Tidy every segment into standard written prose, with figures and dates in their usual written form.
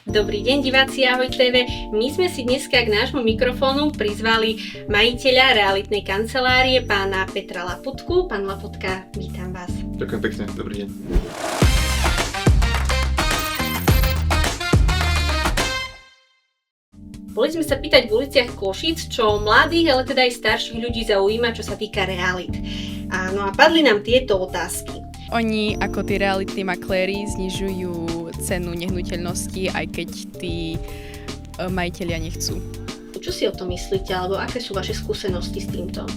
Dobrý deň diváci Ahoj TV. My sme si dneska k nášmu mikrofónu prizvali majiteľa realitnej kancelárie pána Petra Laputku. Pán Laputka, vítam vás. Ďakujem pekne, dobrý deň. Boli sme sa pýtať v uliciach Košíc, čo mladých, ale teda aj starších ľudí zaujíma, čo sa týka realít. No a padli nám tieto otázky. Oni ako tí realitní makléri znižujú cenu nehnuteľnosti, aj keď tí majitelia nechcú. Čo si o tom myslíte, alebo aké sú vaše skúsenosti s týmto?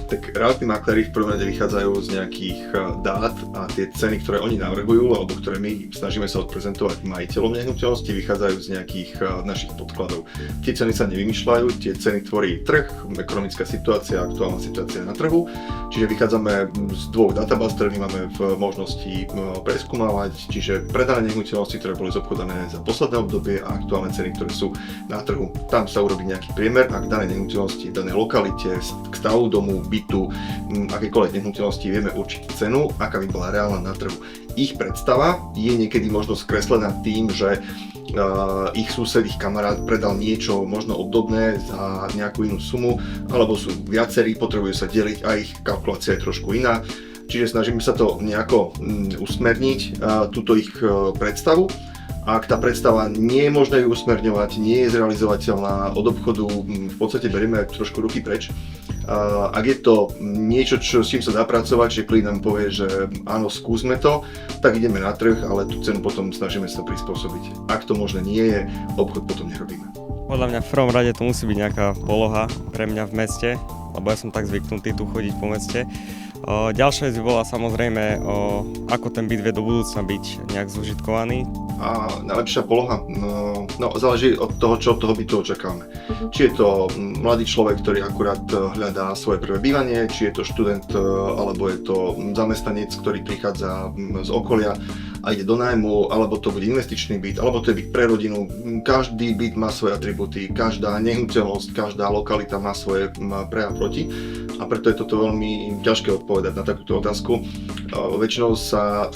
Tak realitní makléri v prvom rade vychádzajú z nejakých dát a tie ceny, ktoré oni navrhujú, alebo ktoré my snažíme sa odprezentovať majiteľom nehnuteľnosti, vychádzajú z nejakých našich podkladov. Tie ceny sa nevymýšľajú, tie ceny tvorí trh, ekonomická situácia, aktuálna situácia na trhu. Čiže vychádzame z dvoch databáz, ktoré máme v možnosti preskúmavať, čiže predané nehnuteľnosti, ktoré boli zobchodané za posledné obdobie a aktuálne ceny, ktoré sú na trhu. Tam sa urobí nejaký priemer, ak dané nehnuteľnosti v danej lokalite, k stavu domu, bytu, akékoľvek nehnuteľnosti vieme určiť cenu, aká by bola reálna na trhu. Ich predstava je niekedy možno skreslená tým, že ich sused, ich kamarát predal niečo možno obdobné za nejakú inú sumu, alebo sú viacerí, potrebujú sa deliť a ich kalkulácia je trošku iná. Čiže snažíme sa to nejako usmerniť, túto ich predstavu. Ak tá predstava nie je možné ju usmerňovať, nie je zrealizovateľná od obchodu, v podstate berieme trošku ruky preč. Ak je to niečo, s čím sa dá pracovať, že klient nám povie, že áno, skúsme to, tak ideme na trh, ale tú cenu potom snažíme sa prispôsobiť. Ak to možné nie je, obchod potom nerobíme. Podľa mňa v prvom rade to musí byť nejaká poloha pre mňa v meste, lebo ja som tak zvyknutý tu chodiť po meste. Ďalšia vec by bola samozrejme, ako ten byt vie do budúcna byť nejak zužitkovaný. A najlepšia poloha, záleží od toho, čo od toho bytu očakávame. Či je to mladý človek, ktorý akurát hľadá svoje prvé bývanie, či je to študent, alebo je to zamestnanec, ktorý prichádza z okolia a ide do nájmu, alebo to bude investičný byt, alebo to je byt pre rodinu. Každý byt má svoje atribúty, každá nehnuteľnosť, každá lokalita má svoje pre a proti. A preto je toto veľmi ťažké odpovedať na takúto otázku. Väčšinou sa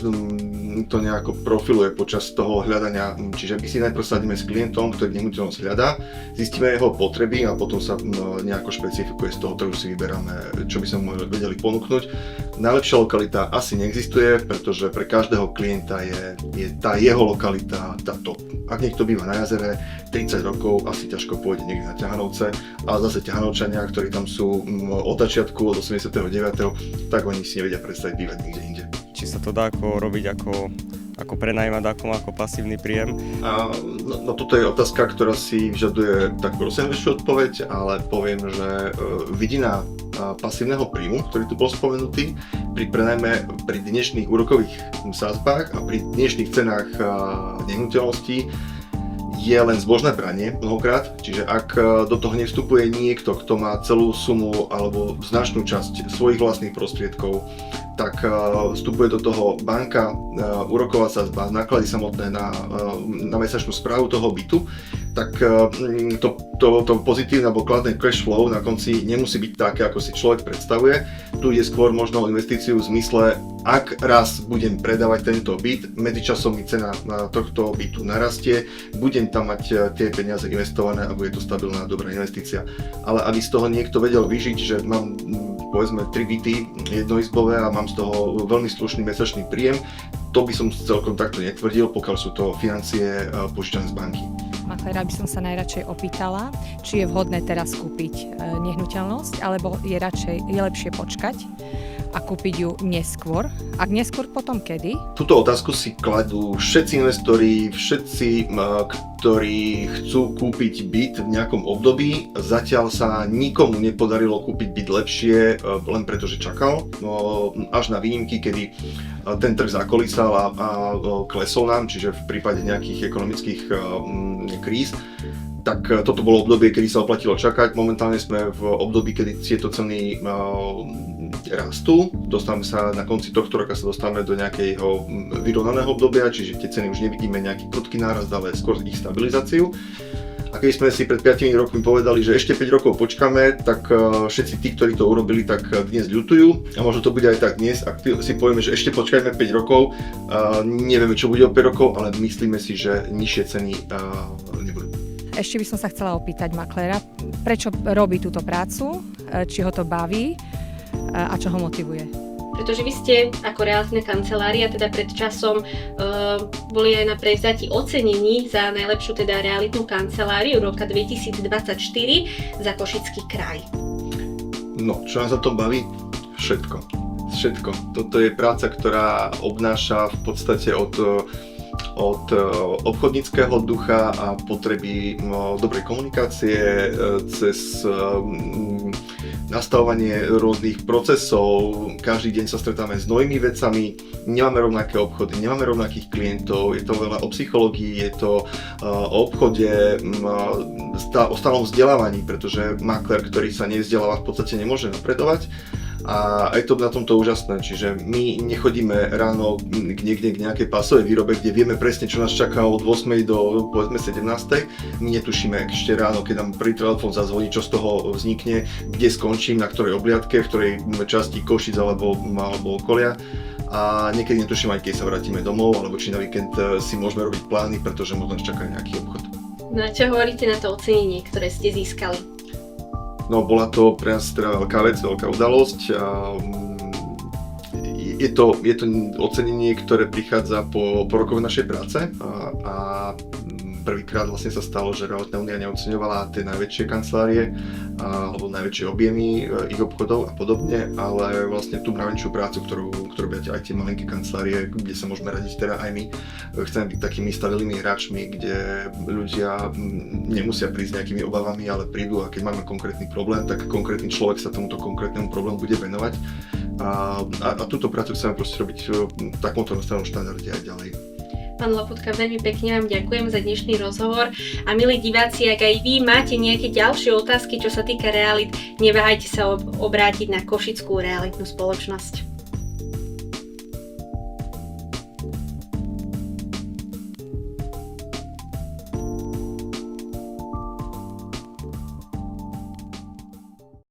to nejako profiluje počas toho hľadania, čiže my si najprv sadíme s klientom, ktorý nehnuteľnosť hľadá, zistíme jeho potreby a potom sa nejako špecifikuje z toho trhu, si vyberáme, čo by sme mu vedeli ponúknuť. Najlepšia lokalita asi neexistuje, pretože pre každého klienta je tá jeho lokalita tá top. Ak niekto býva na jazere 30 rokov, asi ťažko pôjde niekde na Ťahanovce, ale zase Ťahanovčania, ktorí tam sú od začiatku, od 89., tak oni si nevedia predstaviť bývať niekde inde. Či sa to dá robiť ako prenajímať ako pasívny príjem? No toto je otázka, ktorá si vyžaduje takú rozsiahlejšiu odpoveď, ale poviem, že vidina pasívneho príjmu, ktorý tu bol spomenutý, pri prenajme pri dnešných úrokových sadzbách a pri dnešných cenách nehnuteľností je len zbožné branie mnohokrát, čiže ak do toho nevstupuje niekto, kto má celú sumu alebo značnú časť svojich vlastných prostriedkov, tak vstupuje do toho banka, úroková sadzba, náklady samotné na mesačnú správu toho bytu, tak to pozitívne alebo kladné cash flow na konci nemusí byť také, ako si človek predstavuje. Tu ide skôr možno o investíciu v zmysle, ak raz budem predávať tento byt, medzičasom mi cena tohto bytu narastie, budem tam mať tie peniaze investované a bude to stabilná dobrá investícia. Ale aby z toho niekto vedel vyžiť, že mám povedzme 3 byty jednoizbové a mám z toho veľmi slušný mesačný príjem, to by som celkom takto netvrdil, pokiaľ sú to financie požičané z banky. Makléra by som sa najradšej opýtala, či je vhodné teraz kúpiť nehnuteľnosť, alebo je lepšie počkať a kúpiť ju neskôr. Ak neskôr, potom kedy? Túto otázku si kladú všetci investori, všetci, ktorí chcú kúpiť byt v nejakom období. Zatiaľ sa nikomu nepodarilo kúpiť byt lepšie, len preto, že čakal. Až na výnimky, kedy ten trh zakolísal a klesol nám, čiže v prípade nejakých ekonomických kríz, tak toto bolo obdobie, kedy sa oplatilo čakať. Momentálne sme v období, kedy tieto ceny rastú. Dostávame sa na konci tohto roka sa dostávame do nejakého vyrovnaného obdobia, čiže tie ceny už nevidíme nejaký prudký nárast, ale skôr ich stabilizáciu. A keď sme si pred 5 rokmi povedali, že ešte 5 rokov počkáme, tak všetci tí, ktorí to urobili, tak dnes ľutujú. A možno to bude aj tak dnes, ak si povieme, že ešte počkajme 5 rokov, nevieme, čo bude o 5 rokov, ale myslíme si, že nižšie ceny nebudú. Ešte by som sa chcela opýtať makléra, prečo robí túto prácu, či ho to baví a čo ho motivuje. Pretože vy ste ako realitná kancelária teda pred časom boli aj na prevzati ocenení za najlepšiu teda realitnú kanceláriu roka 2024 za Košický kraj. No, čo nás za to baví? Všetko. Toto je práca, ktorá obnáša v podstate od obchodníckeho ducha a potreby dobrej komunikácie cez nastavovanie rôznych procesov. Každý deň sa stretáme s novými vecami, nemáme rovnaké obchody, nemáme rovnakých klientov, je to veľa o psychológii, je to o obchode, o stálom vzdelávaní, pretože maklér, ktorý sa nevzdeláva, v podstate nemôže napredovať. A je to na tomto úžasné, čiže my nechodíme ráno niekde k nejakej pásovej výrobe, kde vieme presne, čo nás čaká od 8 do povedzme 17. My netušíme ešte ráno, keď nám prvý telefón zazvoní, čo z toho vznikne, kde skončím, na ktorej obliadke, v ktorej časti Košic alebo okolia. A niekedy netuším aj, keď sa vrátime domov, alebo či na víkend si môžeme robiť plány, pretože možno nás čaká nejaký obchod. No a čo hovoríte na to ocenenie, ktoré ste získali? No, bola to pre nás teda veľká vec, veľká udalosť. Je to ocenenie, ktoré prichádza po rokoch našej práce a prvýkrát vlastne sa stalo, že Realitná únia neoceňovala tie najväčšie kancelárie alebo najväčšie objemy ich obchodov a podobne, ale vlastne tú najväčšiu prácu, ktorú robia aj tie malinké kancelárie, kde sa môžeme radiť teda aj my. Chceme byť takými stabilnými hráčmi, kde ľudia nemusia prísť nejakými obavami, ale prídu a keď máme konkrétny problém, tak konkrétny človek sa tomuto konkrétnemu problému bude venovať. A túto prácu chceme proste robiť v takomto nastavenom štandarde aj ďalej. Pán Laputka, veľmi pekne vám ďakujem za dnešný rozhovor a milí diváci, ak aj vy máte nejaké ďalšie otázky, čo sa týka realít, neváhajte sa obrátiť na Košickú realitnú spoločnosť.